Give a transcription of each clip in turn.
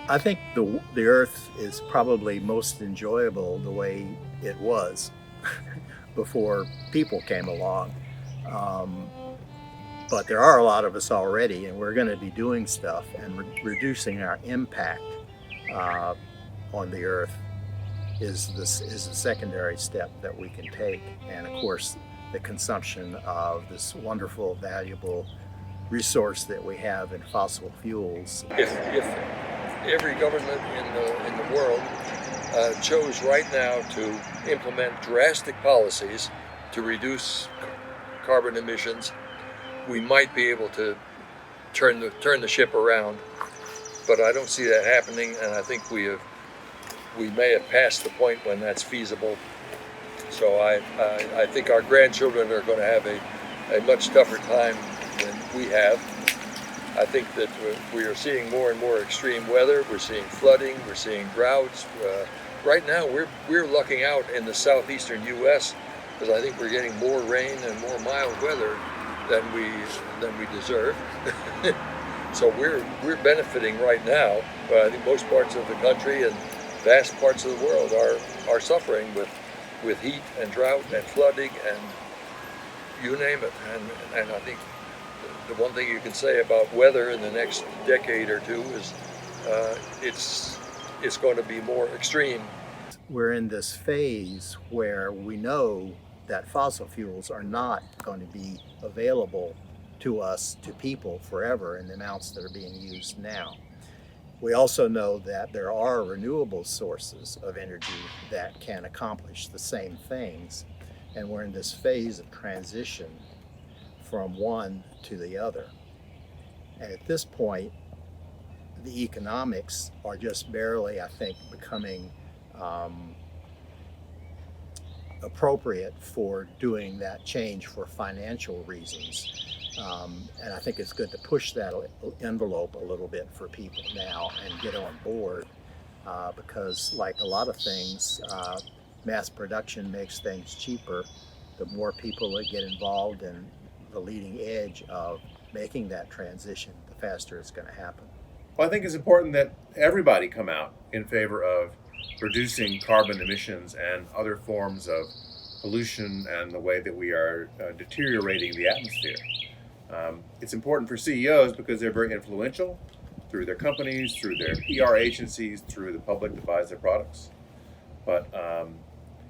I think the Earth is probably most enjoyable the way it was before people came along. Um, but there are a lot of us already, and we're going to be doing stuff and reducing our impact uh, on the Earth is a secondary step that we can take. And of course, the consumption of this wonderful, valuable resource that we have in fossil fuels. If every government in the world chose right now to implement drastic policies to reduce carbon emissions, we might be able to turn the ship around. But I don't see that happening, and I think we may have passed the point when that's feasible. So I think our grandchildren are going to have a much tougher time than we have. I think that we are seeing more and more extreme weather. We're seeing flooding. We're seeing droughts. Right now, we're lucking out in the southeastern U.S. because I think we're getting more rain and more mild weather than we deserve. So we're benefiting right now, but I think most parts of the country and vast parts of the world are suffering with heat and drought and flooding and you name it. And I think the one thing you can say about weather in the next decade or two is it's going to be more extreme. We're in this phase where we know that fossil fuels are not going to be available to us, to people, forever in the amounts that are being used now. We also know that there are renewable sources of energy that can accomplish the same things, and we're in this phase of transition from one to the other. And at this point, the economics are just barely, I think, becoming appropriate for doing that change for financial reasons. And I think it's good to push that envelope a little bit for people now and get on board because, like a lot of things, mass production makes things cheaper. The more people that get involved in the leading edge of making that transition, the faster it's going to happen. Well, I think it's important that everybody come out in favor of reducing carbon emissions and other forms of pollution and the way that we are deteriorating the atmosphere. It's important for CEOs because they're very influential through their companies, through their PR agencies, through the public that buys their products. But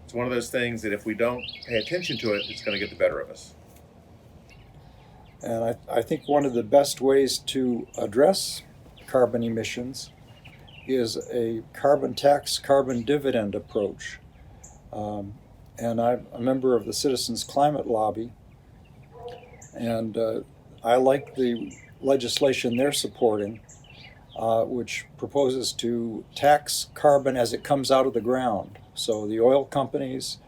it's one of those things that if we don't pay attention to it, it's going to get the better of us. And I think one of the best ways to address carbon emissions is a carbon tax, carbon dividend approach. And I'm a member of the Citizens Climate Lobby, and I like the legislation they're supporting, which proposes to tax carbon as it comes out of the ground. So the oil companies,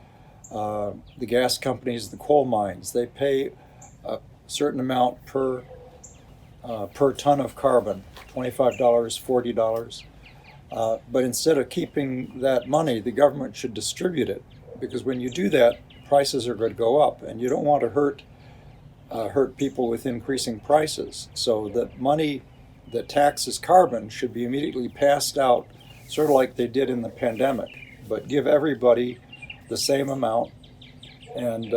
the gas companies, the coal mines, they pay a certain amount per ton of carbon, $25, $40. But instead of keeping that money, the government should distribute it, because when you do that, prices are going to go up, and you don't want to hurt people with increasing prices. So that money that taxes carbon should be immediately passed out, sort of like they did in the pandemic, but give everybody the same amount, and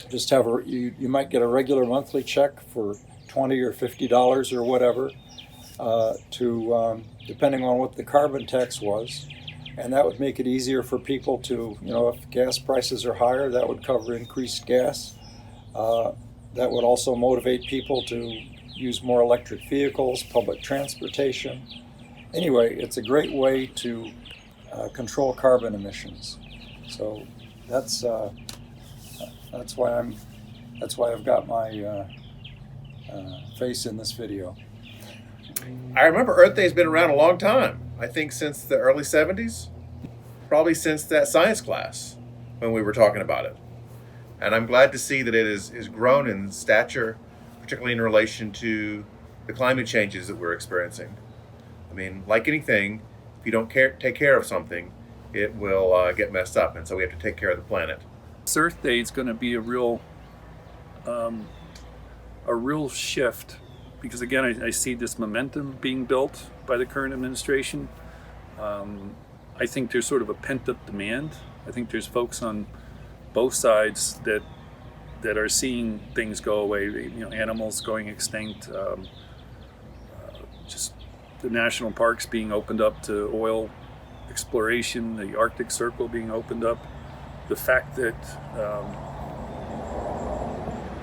just have you might get a regular monthly check for $20 or $50 or whatever, depending on what the carbon tax was. And that would make it easier for people to, if gas prices are higher, that would cover increased gas. That would also motivate people to use more electric vehicles, public transportation. Anyway, it's a great way to control carbon emissions. So that's why I've got my face in this video. I remember Earth Day's been around a long time. I think since the early 70s, probably since that science class when we were talking about it. And I'm glad to see that it is grown in stature, particularly in relation to the climate changes that we're experiencing. I mean, like anything, if you don't take care of something, it will get messed up. And so we have to take care of the planet. This Earth Day is going to be a real shift, because again, I see this momentum being built by the current administration. I think there's sort of a pent-up demand. I think there's folks on both sides that are seeing things go away. Animals going extinct, just the national parks being opened up to oil exploration, the Arctic Circle being opened up, the fact that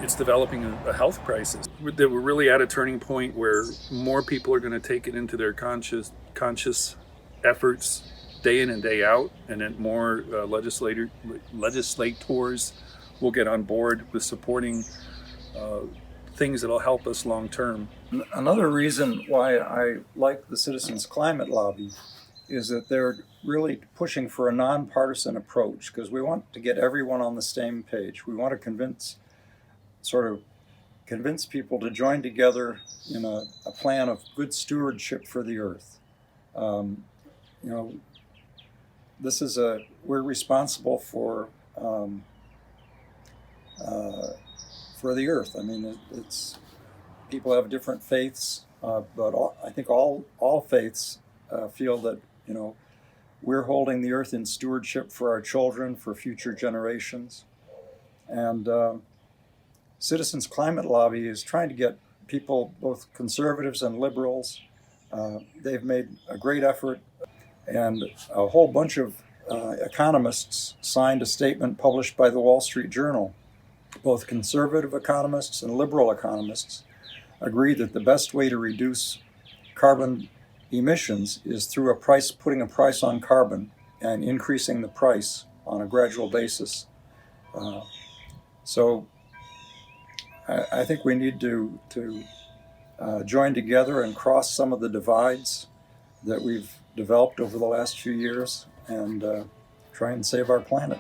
it's developing a health crisis. That we're really at a turning point where more people are going to take it into their conscious efforts day in and day out, and then more legislators will get on board with supporting things that'll help us long term. Another reason why I like the Citizens Climate Lobby is that they're really pushing for a nonpartisan approach, because we want to get everyone on the same page. We want to convince people to join together in a plan of good stewardship for the earth. We're responsible for the earth. I mean, it's people have different faiths, but I think all faiths feel that we're holding the earth in stewardship for our children, for future generations, and Citizens Climate Lobby is trying to get people, both conservatives and liberals. They've made a great effort, and a whole bunch of economists signed a statement published by the Wall Street Journal. Both conservative economists and liberal economists agree that the best way to reduce carbon emissions is through putting a price on carbon and increasing the price on a gradual basis. So I think we need to join together and cross some of the divides that we've developed over the last few years and try and save our planet.